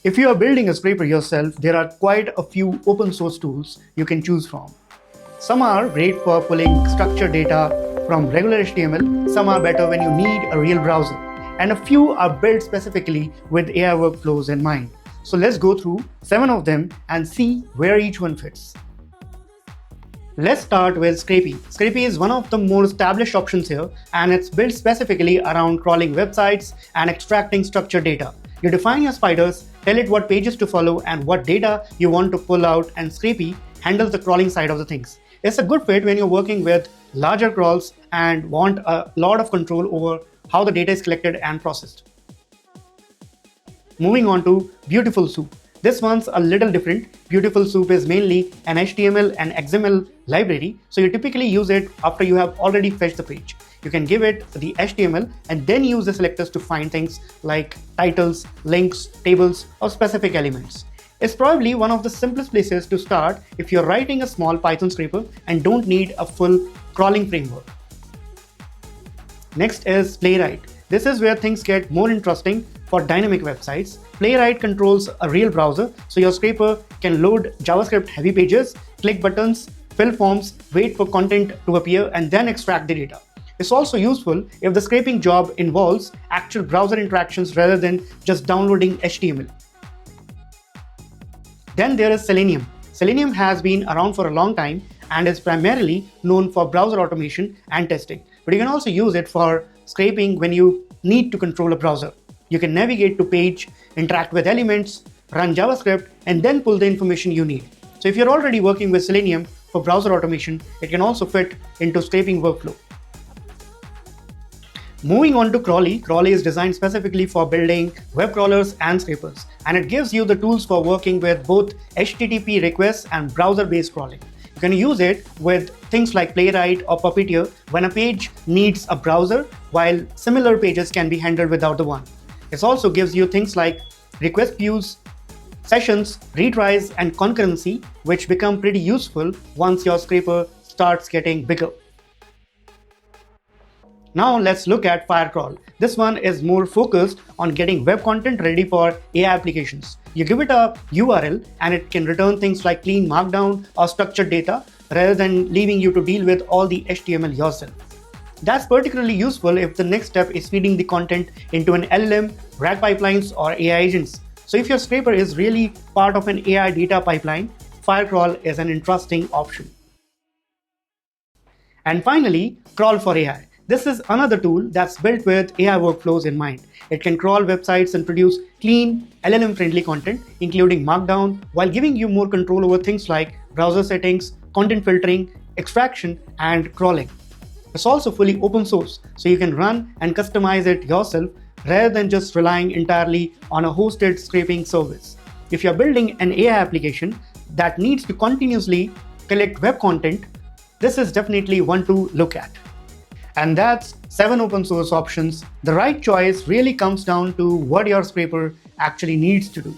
If you are building a scraper yourself, there are quite a few open source tools you can choose from. Some are great for pulling structured data from regular HTML, some are better when you need a real browser, and a few are built specifically with AI workflows in mind. So let's go through 7 of them and see where each one fits. Let's start with Scrapy. Scrapy is one of the more established options here, and it's built specifically around crawling websites and extracting structured data. You define your spiders, tell it what pages to follow and what data you want to pull out, and Scrapy handles the crawling side of the things. It's a good fit when you're working with larger crawls and want a lot of control over how the data is collected and processed. Moving on to BeautifulSoup. This one's a little different. BeautifulSoup is mainly an HTML and XML library, so you typically use it after you have already fetched the page. You can give it the HTML and then use the selectors to find things like titles, links, tables, or specific elements. It's probably one of the simplest places to start if you're writing a small Python scraper and don't need a full crawling framework. Next is Playwright. This is where things get more interesting for dynamic websites. Playwright controls a real browser, so your scraper can load JavaScript heavy pages, click buttons, fill forms, wait for content to appear, and then extract the data. It's also useful if the scraping job involves actual browser interactions rather than just downloading HTML. Then there is Selenium. Selenium has been around for a long time and is primarily known for browser automation and testing. But you can also use it for scraping when you need to control a browser. You can navigate to page, interact with elements, run JavaScript, and then pull the information you need. So if you're already working with Selenium for browser automation, it can also fit into scraping workflow. Moving on to Crawlee. Crawlee is designed specifically for building web crawlers and scrapers, and it gives you the tools for working with both HTTP requests and browser-based crawling. You can use it with things like Playwright or Puppeteer when a page needs a browser, while similar pages can be handled without the one. It also gives you things like request queues, sessions, retries, and concurrency, which become pretty useful once your scraper starts getting bigger. Now let's look at Firecrawl. This one is more focused on getting web content ready for AI applications. You give it a URL and it can return things like clean markdown or structured data rather than leaving you to deal with all the HTML yourself. That's particularly useful if the next step is feeding the content into an LLM, RAG pipelines, or AI agents. So if your scraper is really part of an AI data pipeline, Firecrawl is an interesting option. And finally, Crawl for AI. This is another tool that's built with AI workflows in mind. It can crawl websites and produce clean, LLM-friendly content, including Markdown, while giving you more control over things like browser settings, content filtering, extraction, and crawling. It's also fully open source, so you can run and customize it yourself rather than just relying entirely on a hosted scraping service. If you're building an AI application that needs to continuously collect web content, this is definitely one to look at. And that's 7 open source options. The right choice really comes down to what your scraper actually needs to do.